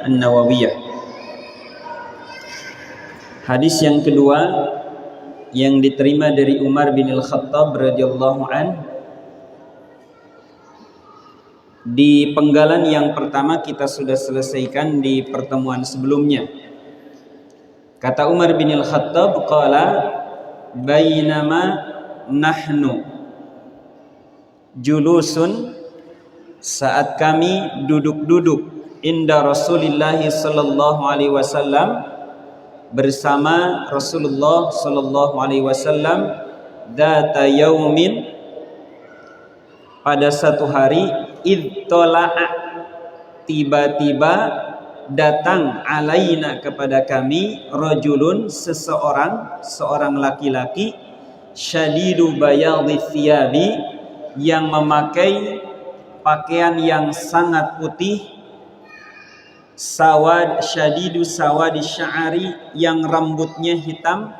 An-Nawawiyah. Hadis yang kedua yang diterima dari Umar bin Al-Khattab radhiyallahu an. Di penggalan yang pertama kita sudah selesaikan di pertemuan sebelumnya. Kata Umar bin Al-Khattab, qala bainama nahnu julusun, saat kami duduk-duduk inda Rasulillah sallallahu alaihi wasallam, bersama Rasulullah sallallahu alaihi wasallam, data yaumin, pada satu hari, ittala'a, tiba-tiba datang, alaina, kepada kami, rajulun, seorang laki-laki, syadidu bayadhi thiyabi, yang memakai pakaian yang sangat putih, syadidu sawadi sya'ari, yang rambutnya hitam,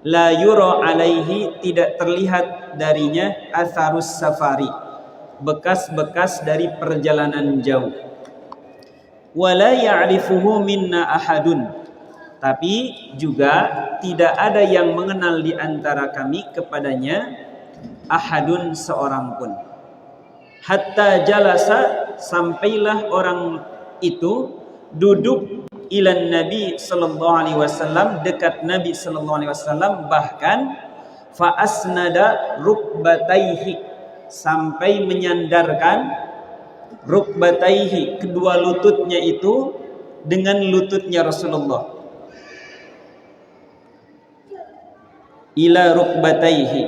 la yura alaihi, tidak terlihat darinya, atharus safari, bekas-bekas dari perjalanan jauh, wala ya'rifuhu minna ahadun, tapi juga tidak ada yang mengenal di antara kami kepadanya, ahadun, seorang pun. Hatta jalasa, sampailah orang itu duduk, ilan Nabi sallallahu alaihi wasallam, dekat Nabi sallallahu alaihi wasallam, bahkan fa asnada rukbataihi, sampai menyandarkan rukbataihi, kedua lututnya itu dengan lututnya Rasulullah, ila rukbataihi,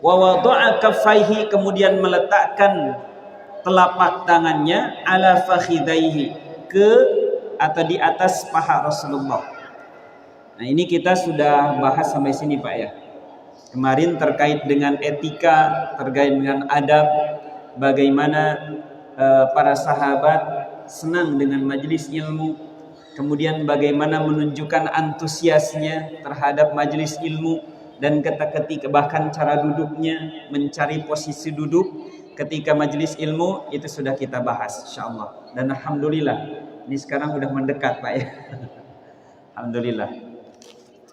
wa wada'a kaffaihi, kemudian meletakkan telapak tangannya, ala fakhidaihi, ke atau di atas paha Rasulullah. Nah, ini kita sudah bahas sampai sini Pak ya. Kemarin terkait dengan etika, terkait dengan adab, bagaimana para sahabat senang dengan majelis ilmu, kemudian bagaimana menunjukkan antusiasnya terhadap majelis ilmu, dan ketika bahkan cara duduknya, mencari posisi duduk ketika majelis ilmu, itu sudah kita bahas insyaallah. Dan alhamdulillah ini sekarang udah mendekat Pak ya. Alhamdulillah,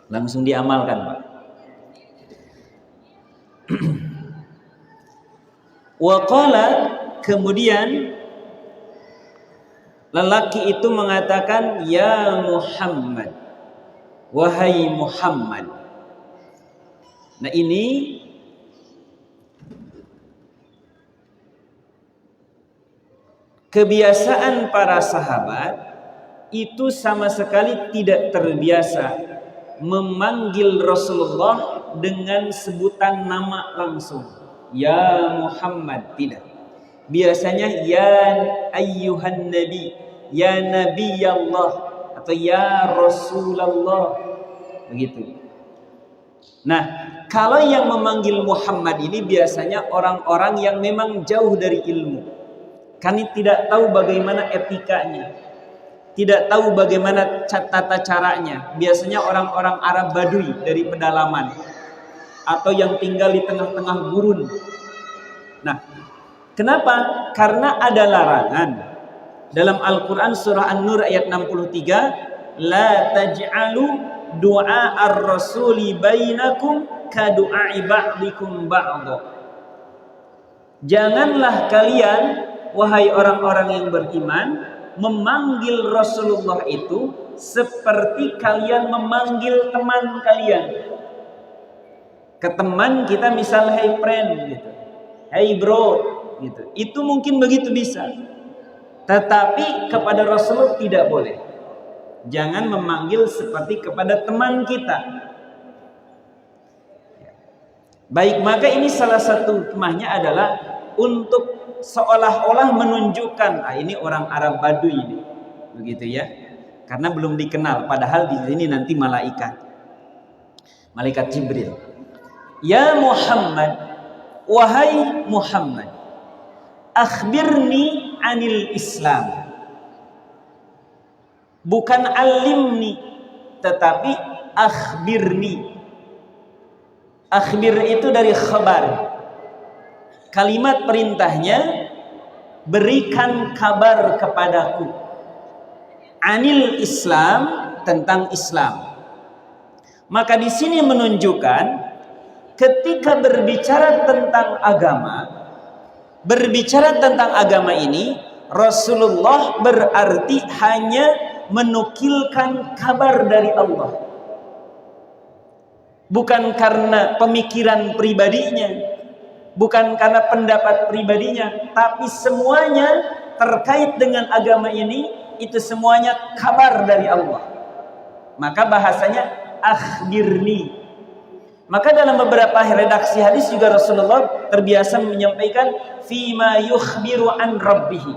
langsung diamalkan Pak. Wa qala, kemudian lelaki itu mengatakan, ya Muhammad, wahai Muhammad. Nah, ini kebiasaan para sahabat itu sama sekali tidak terbiasa memanggil Rasulullah dengan sebutan nama langsung, ya Muhammad, tidak. Biasanya ya ayyuhan nabi, ya nabi Allah, atau ya Rasulullah, begitu. Nah, kalau yang memanggil Muhammad ini biasanya orang-orang yang memang jauh dari ilmu. Kami tidak tahu bagaimana etikanya, tidak tahu bagaimana tata caranya. Biasanya orang-orang Arab Badui dari pedalaman, atau yang tinggal di tengah-tengah gurun. Nah, kenapa? Karena ada larangan dalam Al-Quran surah An-Nur ayat 63, la taj'alu du'a ar-rasuli bainakum ka du'ai ba'dikum ba'dha. Janganlah kalian, wahai orang-orang yang beriman, memanggil Rasulullah itu seperti kalian memanggil teman kalian. Ke teman kita misal hey friend gitu, hey bro gitu, itu mungkin begitu bisa. Tetapi kepada Rasulullah tidak boleh. Jangan memanggil seperti kepada teman kita. Baik, maka ini salah satu hikmahnya adalah untuk seolah-olah menunjukkan, ini orang Arab Badui ini, begitu ya, karena belum dikenal, padahal di sini nanti malaikat Jibril. Ya Muhammad, wahai Muhammad, akhbirni anil Islam, bukan alimni, tetapi akhbirni. Akhbir itu dari khabar. Kalimat perintahnya, berikan kabar kepadaku. anil Islam, tentang Islam. Maka di sini menunjukkan ketika berbicara tentang agama ini Rasulullah berarti hanya menukilkan kabar dari Allah. Bukan karena pemikiran pribadinya, bukan karena pendapat pribadinya, tapi semuanya terkait dengan agama ini, itu semuanya kabar dari Allah. Maka bahasanya akhbirni. Maka dalam beberapa redaksi hadis juga Rasulullah terbiasa menyampaikan fima yukhbiru an rabbih,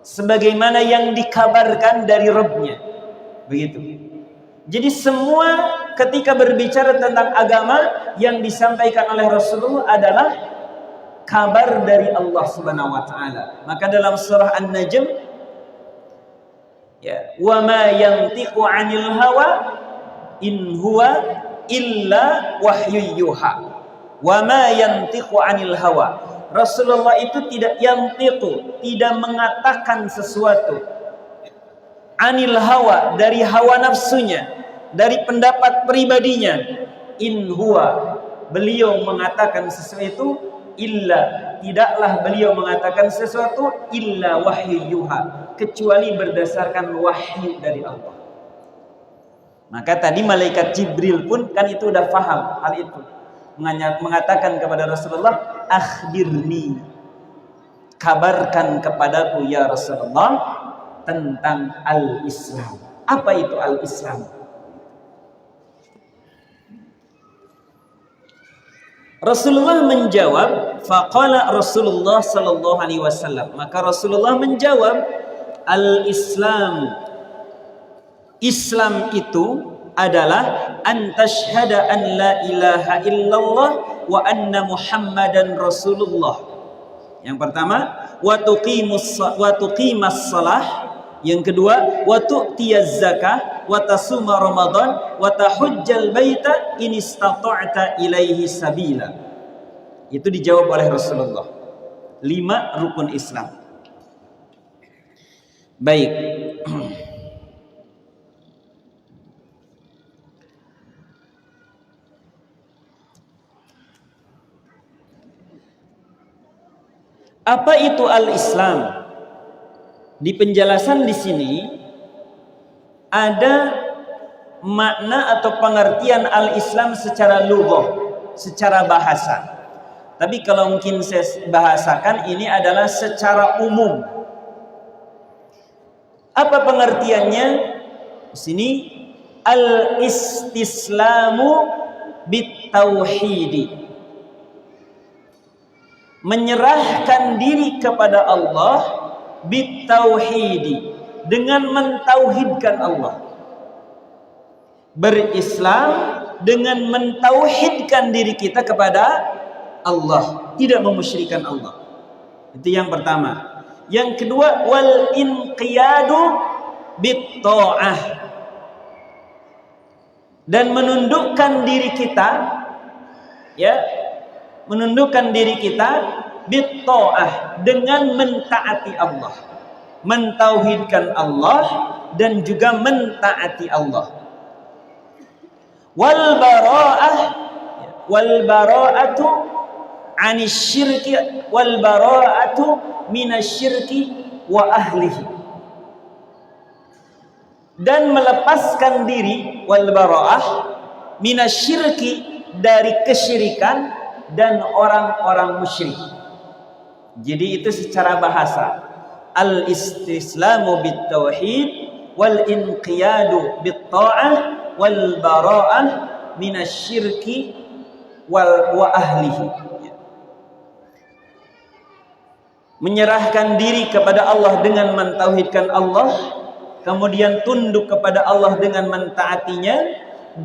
sebagaimana yang dikabarkan dari Rabbnya. Begitu. Jadi semua ketika berbicara tentang agama yang disampaikan oleh Rasulullah adalah kabar dari Allah Subhanahu wa taala. Maka dalam surah An-Najm, ya, wa ma yantiqu 'anil hawa in huwa illa wahyu yuha. Wa ma yantiqu 'anil hawa. Rasulullah itu tidak yantiqu, tidak mengatakan sesuatu. 'Anil hawa, dari hawa nafsunya, dari pendapat pribadinya. In huwa, beliau mengatakan sesuatu, illa, tidaklah beliau mengatakan sesuatu illa wahyu yuha, kecuali berdasarkan wahyu dari Allah. Maka tadi malaikat Jibril pun kan itu udah paham hal itu, mengatakan kepada Rasulullah, akhbirni, kabarkan kepadaku ya Rasulullah tentang al-Islam. Apa itu al-Islam? Rasulullah menjawab, faqala Rasulullah sallallahu alaihi wasallam, maka Rasulullah menjawab, al-Islam, Islam itu adalah an tashhada an la ilaha illallah wa anna Muhammadan Rasulullah. Yang pertama, wa tuqimas shalah. Yang kedua, wa tu'tiyaz zakah wa tasuma ramadan wa tahujjal baita in istata'ta ilaihi sabila. Itu dijawab oleh Rasulullah. 5 rukun Islam. Baik. Apa itu al-Islam? Di penjelasan di sini ada makna atau pengertian al-Islam secara lughah, secara bahasa. Tapi kalau mungkin saya bahasakan, ini adalah secara umum. Apa pengertiannya? Di sini al-istislamu bit-tauhidi, menyerahkan diri kepada Allah bitauhidi, dengan mentauhidkan Allah. Berislam dengan mentauhidkan diri kita kepada Allah, tidak memusyrikan Allah. Itu yang pertama. Yang kedua, wal inqiyadu bitta'ah, dan menundukkan diri kita, ya, menundukkan diri kita bitta'ah, dengan mentaati Allah, mentauhidkan Allah dan juga mentaati Allah. Wal bara'atu anisyirki wal bara'atu minasyirki wa ahlihi, dan melepaskan diri, wal bara'ah minasyirki, dari kesyirikan dan orang-orang musyrik. Jadi itu secara bahasa, al-istislamu bit-tauhid wal inqiyadu bit-ta'ah wal bara'ah minasyirki wa ahlihi. Menyerahkan diri kepada Allah dengan mentauhidkan Allah, kemudian tunduk kepada Allah dengan mentaatinya,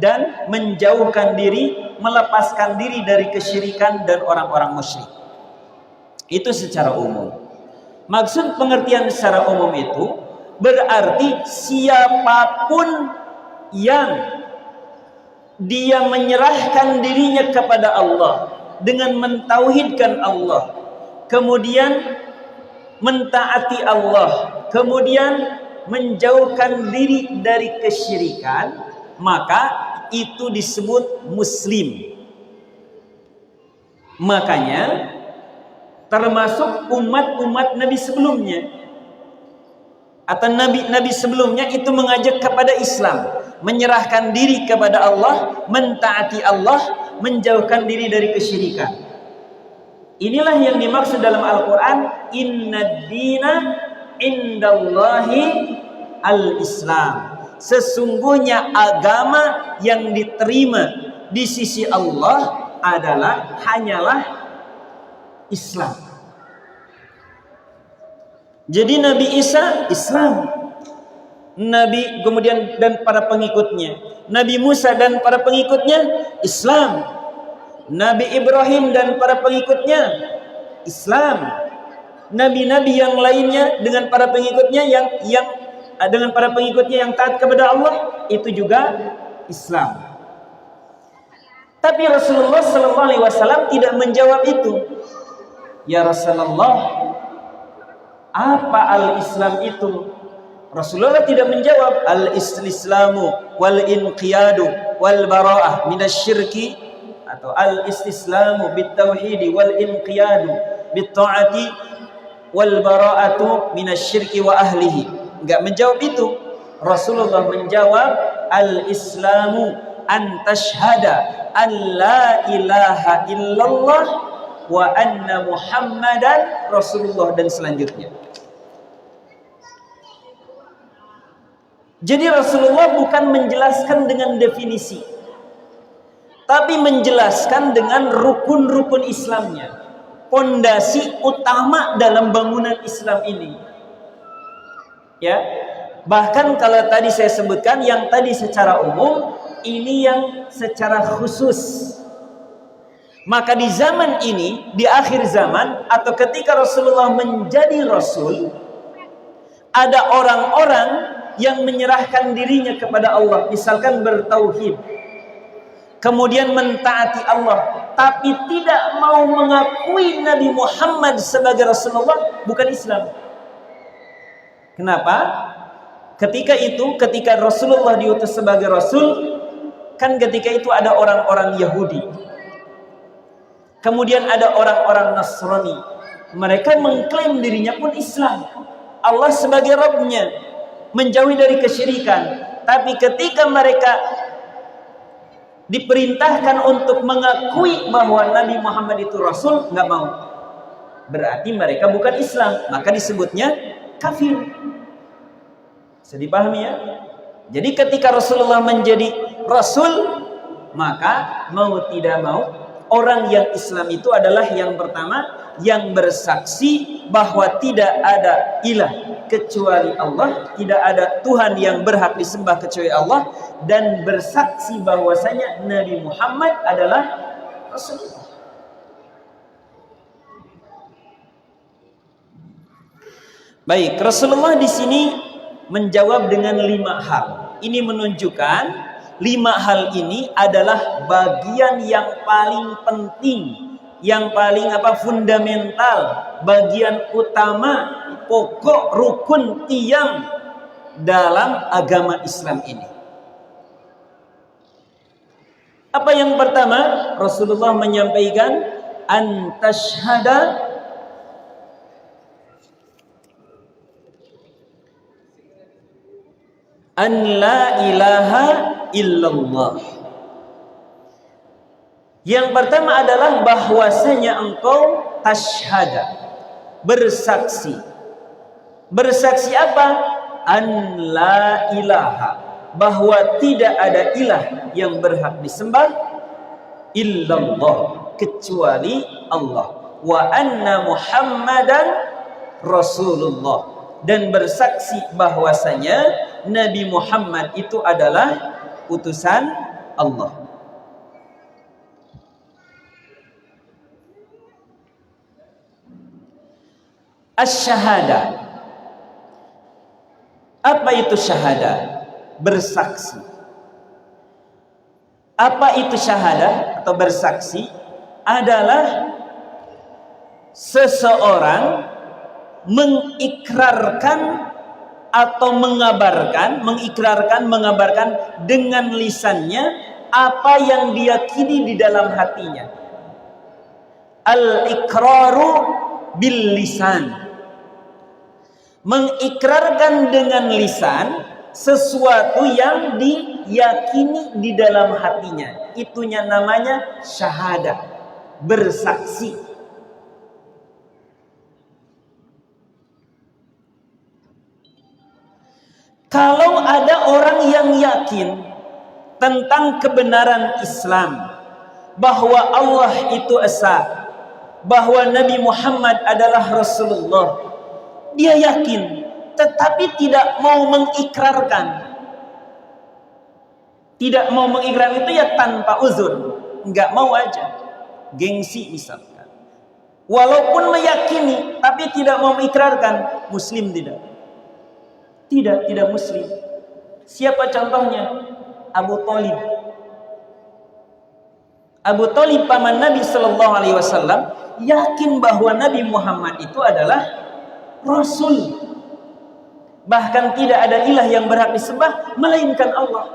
dan menjauhkan diri, melepaskan diri dari kesyirikan dan orang-orang musyrik. Itu secara umum. Maksud pengertian secara umum itu berarti siapapun yang dia menyerahkan dirinya kepada Allah dengan mentauhidkan Allah, kemudian mentaati Allah, kemudian menjauhkan diri dari kesyirikan, maka itu disebut muslim. Makanya termasuk umat-umat Nabi sebelumnya atau nabi-nabi sebelumnya itu mengajak kepada Islam, menyerahkan diri kepada Allah, mentaati Allah, menjauhkan diri dari kesyirikan. Inilah yang dimaksud dalam Al-Quran, innad dina indallahi al-Islam. Sesungguhnya agama yang diterima di sisi Allah hanyalah Islam. Jadi Nabi Isa Islam, Nabi kemudian dan para pengikutnya, Nabi Musa dan para pengikutnya Islam, Nabi Ibrahim dan para pengikutnya Islam, nabi-nabi yang lainnya dengan para pengikutnya yang taat kepada Allah itu juga Islam. Tapi Rasulullah SAW tidak menjawab itu. Ya Rasulullah, apa al-Islam itu? Rasulullah tidak menjawab al-istislamu wal inqiyadu wal bara'ah minasyirki, atau al-istislamu bitauhidi wal inqiyadu bitta'ati wal bara'atu minasyirki wa ahlihi. Enggak menjawab itu. Rasulullah menjawab al-islamu an tashhada an la ilaha illallah wa anna muhammadan rasulullah, dan selanjutnya. Jadi Rasulullah bukan menjelaskan dengan definisi, tapi menjelaskan dengan rukun-rukun Islamnya, pondasi utama dalam bangunan Islam ini. Ya, bahkan kalau tadi saya sebutkan yang tadi secara umum, ini yang secara khusus. Maka di zaman ini, di akhir zaman atau ketika Rasulullah menjadi Rasul, ada orang-orang yang menyerahkan dirinya kepada Allah, misalkan bertauhid, kemudian mentaati Allah, tapi tidak mau mengakui Nabi Muhammad sebagai Rasulullah, bukan Islam. Kenapa? Ketika Rasulullah diutus sebagai Rasul, kan ketika itu ada orang-orang Yahudi, kemudian ada orang-orang Nasrani. Mereka mengklaim dirinya pun Islam, Allah sebagai Rabbnya, menjauhi dari kesyirikan. Tapi ketika mereka diperintahkan untuk mengakui bahwa Nabi Muhammad itu Rasul, nggak mau. Berarti mereka bukan Islam, maka disebutnya kafir. Bisa dipahami ya? Jadi ketika Rasulullah menjadi Rasul, maka mau tidak mau orang yang Islam itu adalah yang pertama yang bersaksi bahwa tidak ada ilah kecuali Allah, tidak ada Tuhan yang berhak disembah kecuali Allah, dan bersaksi bahwasanya Nabi Muhammad adalah Rasulullah. Baik, Rasulullah di sini menjawab dengan 5 hal. Ini menunjukkan 5 hal ini adalah bagian yang paling penting, yang paling fundamental, bagian utama, pokok, rukun, tiang dalam agama Islam ini. Apa yang pertama? Rasulullah menyampaikan an tashhada an la ilaha illallah. Yang pertama adalah bahwasanya engkau tashhada, bersaksi. Bersaksi apa? An la ilaha, bahwa tidak ada ilah yang berhak disembah illallah, kecuali Allah. Wa anna Muhammadan Rasulullah, dan bersaksi bahwasanya Nabi Muhammad itu adalah utusan Allah. Asy-syahadah. Apa itu syahadah? Bersaksi. Apa itu syahadah atau bersaksi? Adalah seseorang mengikrarkan atau mengabarkan, mengikrarkan, mengabarkan dengan lisannya apa yang diyakini di dalam hatinya. Al-iqraru bil lisan. Mengikrarkan dengan lisan sesuatu yang diyakini di dalam hatinya. Itunya namanya syahadah, bersaksi. Kalau ada orang yang yakin tentang kebenaran Islam, bahwa Allah itu esa, bahwa Nabi Muhammad adalah Rasulullah, dia yakin, tetapi tidak mau mengikrarkan. Tidak mau mengikrar itu ya tanpa uzur, nggak mau aja, gengsi misalkan. Walaupun meyakini, tapi tidak mau mengikrarkan, muslim tidak. Tidak muslim. Siapa contohnya? Abu Thalib. Abu Thalib paman Nabi Sallallahu Alaihi Wasallam yakin bahwa Nabi Muhammad itu adalah Rasul. Bahkan tidak ada ilah yang berhak disembah melainkan Allah.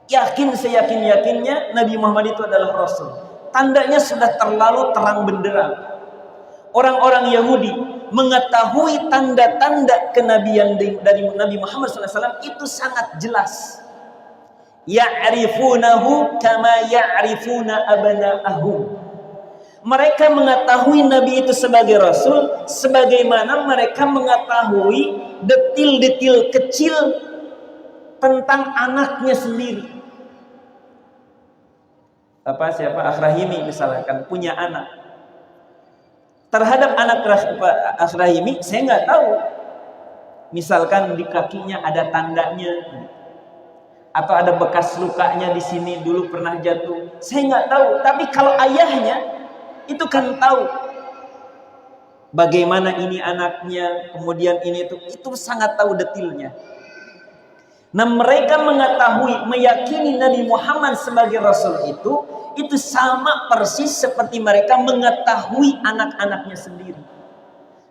Yakin seyakin-yakinnya Nabi Muhammad itu adalah Rasul. Tandanya sudah terlalu terang benderang. Orang-orang Yahudi mengetahui tanda-tanda kenabian dari Nabi Muhammad SAW itu sangat jelas. Ya'rifunahu kama ya'rifuna abna'ahum. Mereka mengetahui Nabi itu sebagai Rasul sebagaimana mereka mengetahui detil-detil kecil tentang anaknya sendiri. Siapa Akhrahimi misalkan punya anak. Terhadap anak Akhrahimi saya nggak tahu. Misalkan di kakinya ada tandanya, atau ada bekas lukanya di sini dulu pernah jatuh. Saya nggak tahu. Tapi kalau ayahnya itu kan tahu. Bagaimana ini anaknya, kemudian ini itu sangat tahu detilnya. Nah mereka mengetahui, meyakini Nabi Muhammad sebagai Rasul itu sama persis seperti mereka mengetahui anak-anaknya sendiri.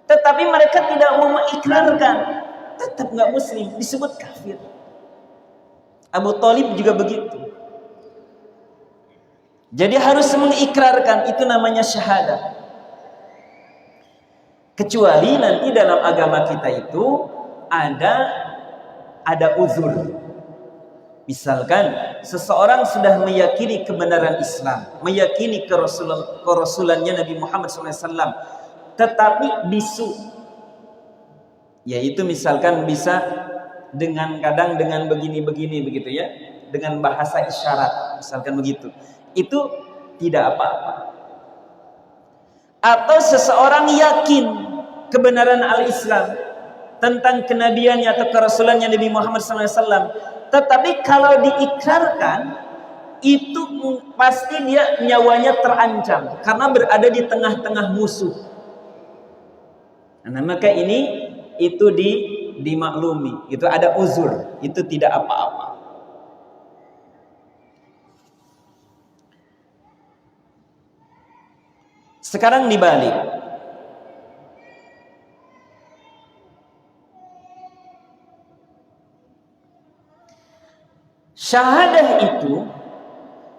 Tetapi mereka tidak mau mengikrarkan, tetap nggak muslim, disebut kafir. Abu Thalib juga begitu. Jadi harus mengikrarkan, itu namanya syahadah. Kecuali nanti dalam agama kita itu ada uzur. Misalkan seseorang sudah meyakini kebenaran Islam, meyakini kerasulannya Nabi Muhammad SAW, tetapi bisu, yaitu misalkan bisa kadang dengan begini-begini begitu ya, dengan bahasa isyarat, misalkan begitu, itu tidak apa-apa. Atau seseorang yakin kebenaran al-Islam, tentang kenabiannya atau kerasulannya Nabi Muhammad SAW, tetapi kalau diikrarkan itu pasti dia nyawanya terancam karena berada di tengah-tengah musuh. Nah, maka itu dimaklumi, itu ada uzur, itu tidak apa-apa. Sekarang dibalik. Syahadah itu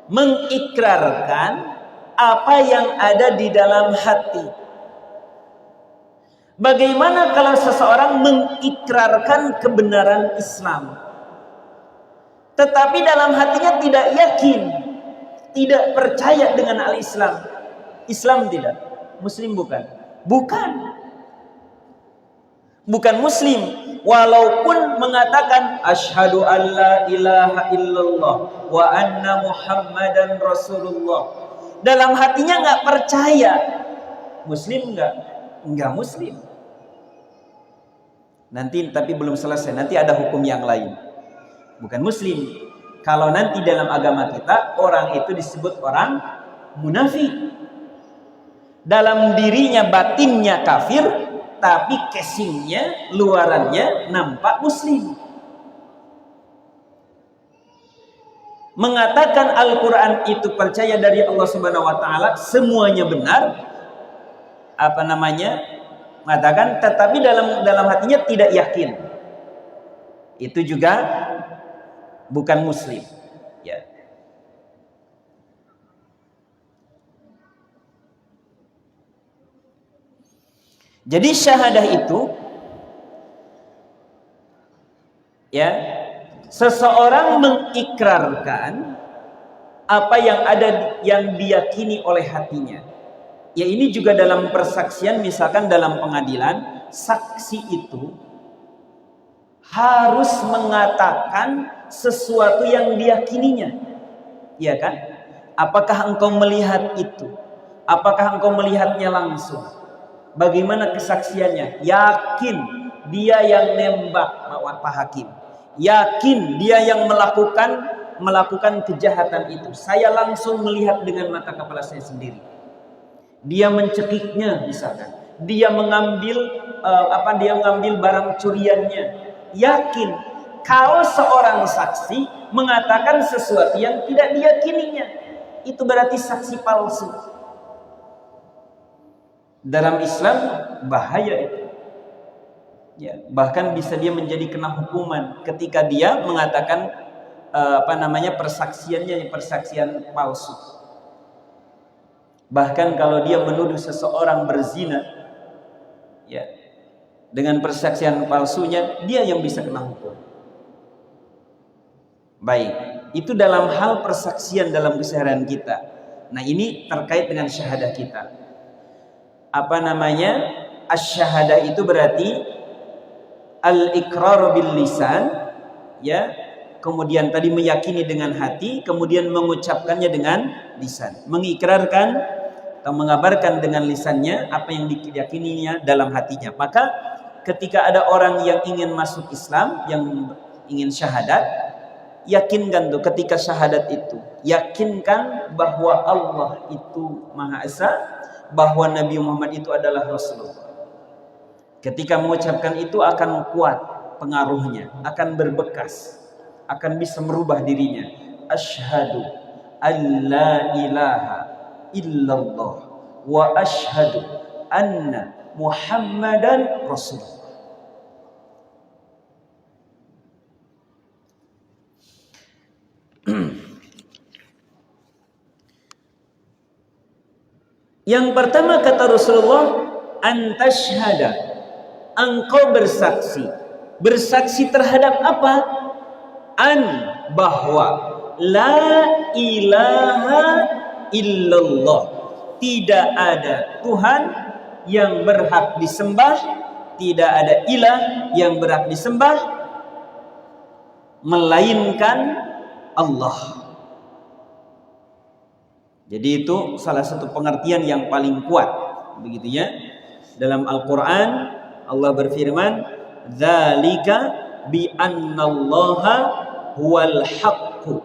mengikrarkan apa yang ada di dalam hati. Bagaimana kalau seseorang mengikrarkan kebenaran Islam, tetapi dalam hatinya tidak yakin, tidak percaya dengan al-Islam? Islam tidak, Muslim bukan? Bukan Muslim, walaupun mengatakan asyhadu alla ilaha illallah wa anna muhammadan rasulullah, dalam hatinya nggak percaya. Muslim nggak Muslim. Nanti tapi belum selesai, nanti ada hukum yang lain. Bukan Muslim. Kalau nanti dalam agama kita orang itu disebut orang munafik. Dalam dirinya batinnya kafir, tapi casingnya, luarannya nampak Muslim. Mengatakan Al-Quran itu percaya dari Allah Subhanahu Wa Taala, semuanya benar. Mengatakan tetapi dalam hatinya tidak yakin. Itu juga bukan muslim, ya. Jadi syahadah itu, ya, seseorang mengikrarkan apa yang ada, yang diyakini oleh hatinya. Ya, ini juga dalam persaksian, misalkan dalam pengadilan, saksi itu harus mengatakan sesuatu yang diyakininya, ya kan? Apakah engkau melihat itu? Apakah engkau melihatnya langsung? Bagaimana kesaksiannya? Yakin dia yang nembak Pak Hakim. Yakin dia yang melakukan kejahatan itu. Saya langsung melihat dengan mata kepala saya sendiri. Dia mencekiknya misalkan. Dia mengambil barang curiannya. Yakin. Kalau seorang saksi mengatakan sesuatu yang tidak diyakininya, itu berarti saksi palsu. Dalam Islam bahaya itu. Ya, bahkan bisa dia menjadi kena hukuman ketika dia mengatakan persaksiannya persaksian palsu. Bahkan kalau dia menuduh seseorang berzina, ya, dengan persaksian palsunya, dia yang bisa kena hukum. Baik, itu dalam hal persaksian dalam keseharian kita. Nah, ini terkait dengan syahadah kita. Asy-syahadah itu berarti al-iqrar bil lisan, ya. Kemudian tadi meyakini dengan hati, kemudian mengucapkannya dengan lisan. Mengikrarkan atau mengabarkan dengan lisannya apa yang diyakininya dalam hatinya. Maka ketika ada orang yang ingin masuk Islam, yang ingin syahadat, yakinkan tuh ketika syahadat itu, yakinkan bahwa Allah itu Maha Esa, bahwa Nabi Muhammad itu adalah Rasulullah. Ketika mengucapkan itu akan kuat pengaruhnya, akan berbekas, akan bisa merubah dirinya. Asyhadu an la ilaha illallah wa asyhadu anna Muhammadan Rasulullah. Yang pertama kata Rasulullah, antashhada, engkau bersaksi. Bersaksi terhadap apa? Bahwa la ilaha illallah, tidak ada Tuhan yang berhak disembah, tidak ada ilah yang berhak disembah melainkan Allah. Jadi itu salah satu pengertian yang paling kuat, begitu ya. Dalam Al-Qur'an Allah berfirman, "Dzalika bi annallaha huwal haqqu."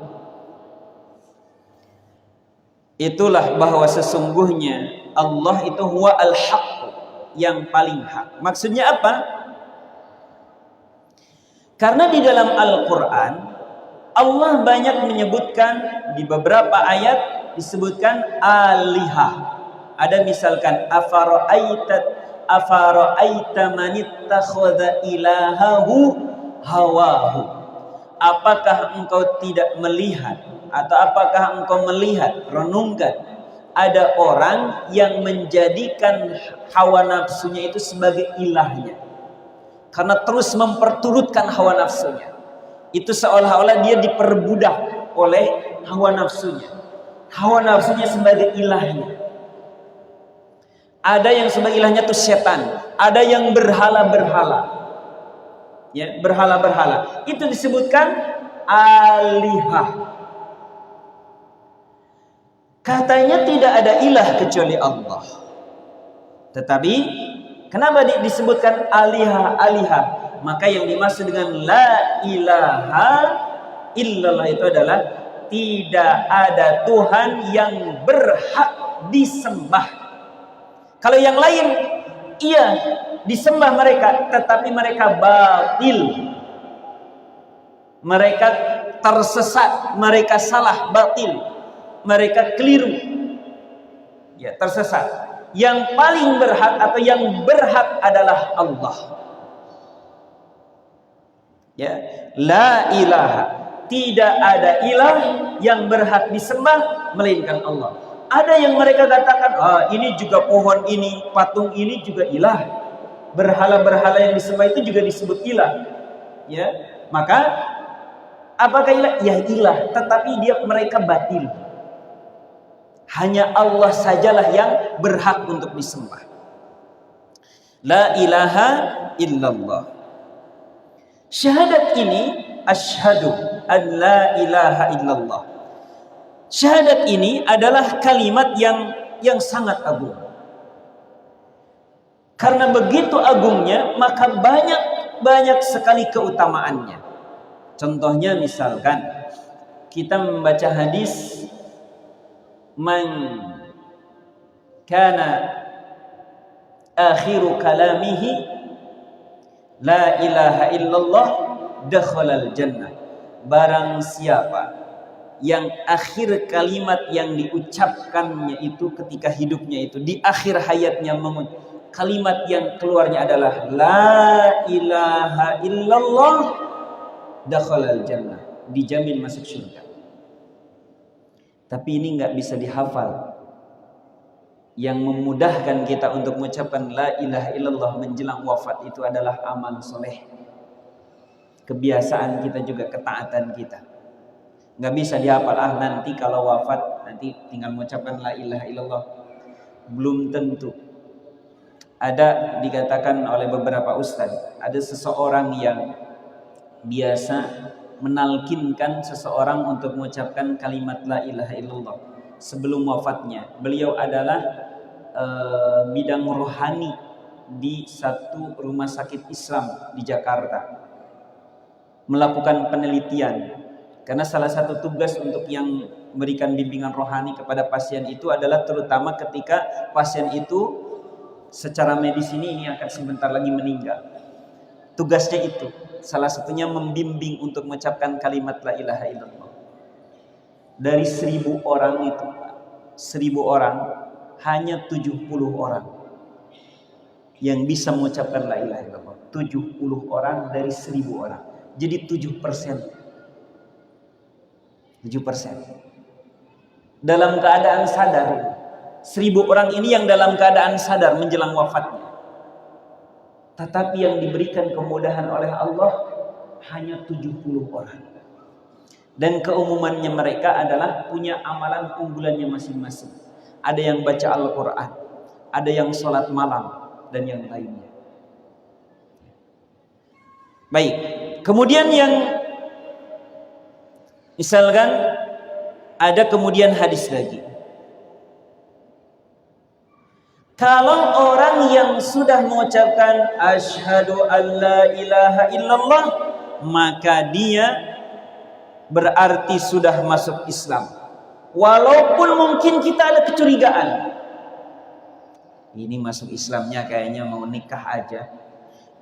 Itulah bahwa sesungguhnya Allah itu huwa al-haqqu, yang paling hak. Maksudnya apa? Karena di dalam Al-Qur'an Allah banyak menyebutkan, di beberapa ayat disebutkan alihah. Ada misalkan afara'aita manittakhadha ilahahu hawahu. Apakah engkau tidak melihat, atau apakah engkau melihat, renungkan, ada orang yang menjadikan hawa nafsunya itu sebagai ilahnya, karena terus memperturutkan hawa nafsunya. Itu seolah-olah dia diperbudak oleh hawa nafsunya. Hawa nafsunya sebagai ilahnya. Ada yang sebagai ilahnya itu setan, ada yang berhala-berhala. Ya, berhala-berhala. Itu disebutkan alihah. Katanya tidak ada ilah kecuali Allah. Tetapi kenapa disebutkan alihah? Maka yang dimaksud dengan la ilaha illallah itu adalah tidak ada Tuhan yang berhak disembah. Kalau yang lain, iya disembah mereka, tetapi mereka batil. Mereka tersesat, mereka salah, batil. Mereka keliru. Ya, tersesat. Yang paling berhak atau yang berhak adalah Allah. Ya, la ilaha, tidak ada ilah yang berhak disembah melainkan Allah. Ada yang mereka katakan, ini juga pohon ini, patung ini juga ilah. Berhala-berhala yang disembah itu juga disebut ilah. Ya, maka apakah ilah? Ya ilah, tetapi mereka batil. Hanya Allah sajalah yang berhak untuk disembah. La ilaha illallah. Syahadat ini, asyhadu an la ilaha illallah. Syahadat ini adalah kalimat yang sangat agung. Karena begitu agungnya, maka banyak sekali keutamaannya. Contohnya misalkan kita membaca hadis, man kana akhiru kalamihi la ilaha illallah dakhalal jannah. Barang siapa yang akhir kalimat yang diucapkannya itu ketika hidupnya itu, di akhir hayatnya, kalimat yang keluarnya adalah la ilaha illallah, dakhalal jannah, dijamin masuk surga. Tapi ini nggak bisa dihafal. Yang memudahkan kita untuk mengucapkan la ilaha illallah menjelang wafat itu adalah amal soleh, kebiasaan kita juga, ketaatan kita. Nggak bisa dihafal, nanti kalau wafat nanti tinggal mengucapkan la ilaha illallah. Belum tentu. Ada dikatakan oleh beberapa ustaz, ada seseorang yang biasa menalkinkan seseorang untuk mengucapkan kalimat la ilaha illallah sebelum wafatnya. Beliau adalah bidang rohani di satu rumah sakit Islam di Jakarta, melakukan penelitian. Karena salah satu tugas untuk yang memberikan bimbingan rohani kepada pasien itu adalah terutama ketika pasien itu secara medis ini akan sebentar lagi meninggal. Tugasnya itu salah satunya membimbing untuk mengucapkan kalimat la ilaha illallah. Dari 1000 orang itu, 1000 orang hanya 70 orang yang bisa mengucapkan la ilaha illallah. 70 orang dari 1000 orang. Jadi 7%. 7%. Dalam keadaan sadar. 1000 orang ini yang dalam keadaan sadar menjelang wafatnya. Tetapi yang diberikan kemudahan oleh Allah hanya 70 orang. Dan keumumannya mereka adalah punya amalan unggulannya masing-masing. Ada yang baca Al-Quran, ada yang sholat malam, dan yang lainnya. Baik, kemudian yang misalkan ada kemudian hadis lagi. Kalau orang yang sudah mengucapkan asyhadu an la ilaha illallah, maka dia berarti sudah masuk Islam. Walaupun mungkin kita ada kecurigaan, ini masuk Islamnya kayaknya mau nikah aja.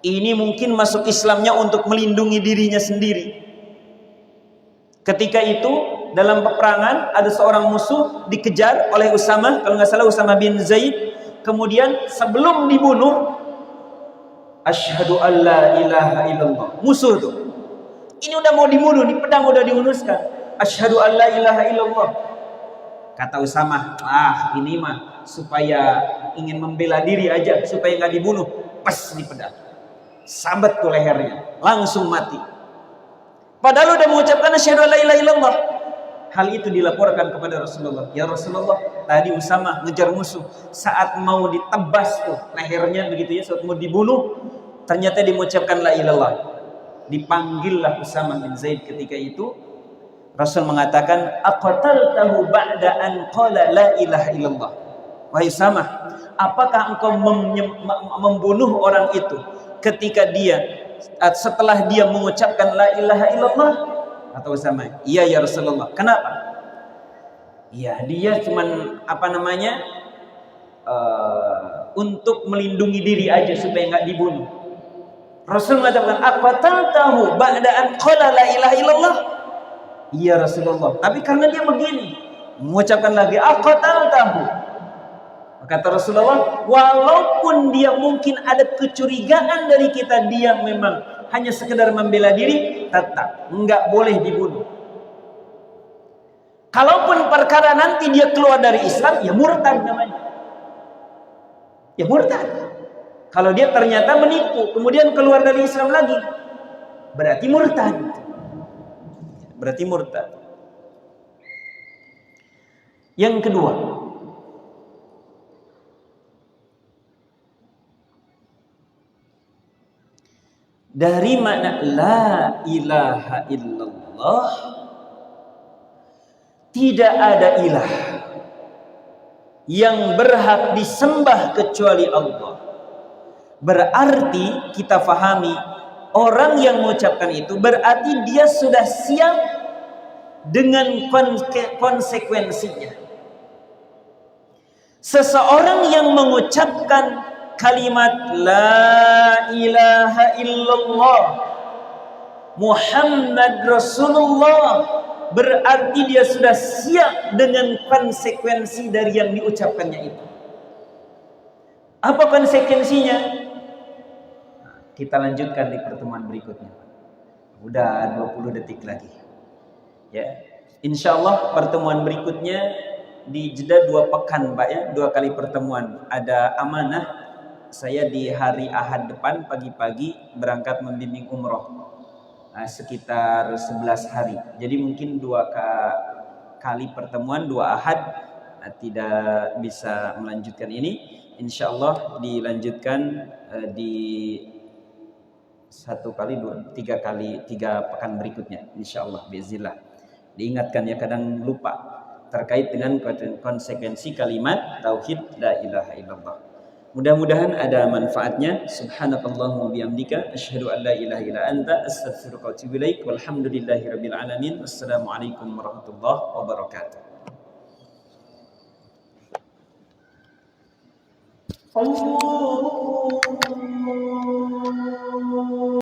Ini mungkin masuk Islamnya untuk melindungi dirinya sendiri. Ketika itu dalam peperangan ada seorang musuh dikejar oleh Usamah, kalau nggak salah Usamah bin Zaid. Kemudian sebelum dibunuh, asyhadu an la ilaha illallah. Musuh tuh. Ini udah mau dibunuh, nih pedang udah diunuskan. Asyhadu an la ilaha illallah. Kata Usamah, ini mah supaya ingin membela diri aja, supaya nggak dibunuh. Pas di pedang. Sabet tuh lehernya, langsung mati. Padahal udah mengucapkan asyhadu an la ilaha illallah. Hal itu dilaporkan kepada Rasulullah. Ya Rasulullah, tadi Usamah ngejar musuh. Saat mau ditebas tuh lehernya begitu ya, saat mau dibunuh, ternyata dimengucapkan la ilallah. Dipanggillah Usamah bin Zaid ketika itu. Rasul mengatakan, aqataltahu ba'da an qala la ilaha illallah. Wahai Usamah, apakah engkau membunuh orang itu ketika setelah dia mengucapkan la ilaha illallah? Atau Usamah, iya ya Rasulullah. Kenapa? Iya, dia cuman untuk melindungi diri aja supaya nggak dibunuh. Rasul mengatakan, aqataltahu ba'da an qala la ilaha illallah. Iya Rasulullah. Tapi karena dia begini, mengucapkan lagi aqataltahu. Kata Rasulullah, walaupun dia mungkin ada kecurigaan dari kita, dia memang hanya sekedar membela diri, tetap enggak boleh dibunuh. Kalaupun perkara nanti dia keluar dari Islam, ya murtad namanya. Ya murtad. Kalau dia ternyata menipu, kemudian keluar dari Islam lagi, berarti murtad. Berarti murtad. Yang kedua, dari makna la ilaha illallah, tidak ada ilah yang berhak disembah kecuali Allah. Berarti kita fahami, orang yang mengucapkan itu berarti dia sudah siap dengan konsekuensinya. Seseorang yang mengucapkan kalimat la ilaha illallah Muhammad Rasulullah, berarti dia sudah siap dengan konsekuensi dari yang diucapkannya itu. Apa konsekuensinya? Kita lanjutkan di pertemuan berikutnya. Udah 20 detik lagi. Ya. Insyaallah pertemuan berikutnya di jeda 2 pekan, Pak ya, 2 kali pertemuan. Ada amanah saya di hari Ahad depan pagi-pagi berangkat membimbing umroh. Sekitar 11 hari. Jadi mungkin 2 kali pertemuan, 2 Ahad tidak bisa melanjutkan ini. Insyaallah dilanjutkan di 1 kali 2 3 pekan berikutnya insyaallah biiznillah. Diingatkan ya, kadang lupa terkait dengan konsekuensi kalimat tauhid la ilaha illallah. Mudah-mudahan ada manfaatnya. Subhanakallahumma bihamdika asyhadu an la ilaha illa anta astaghfiruka wa atubu ilaik. Walhamdulillahirabbil alamin. Wassalamualaikum warahmatullahi wabarakatuh. Allah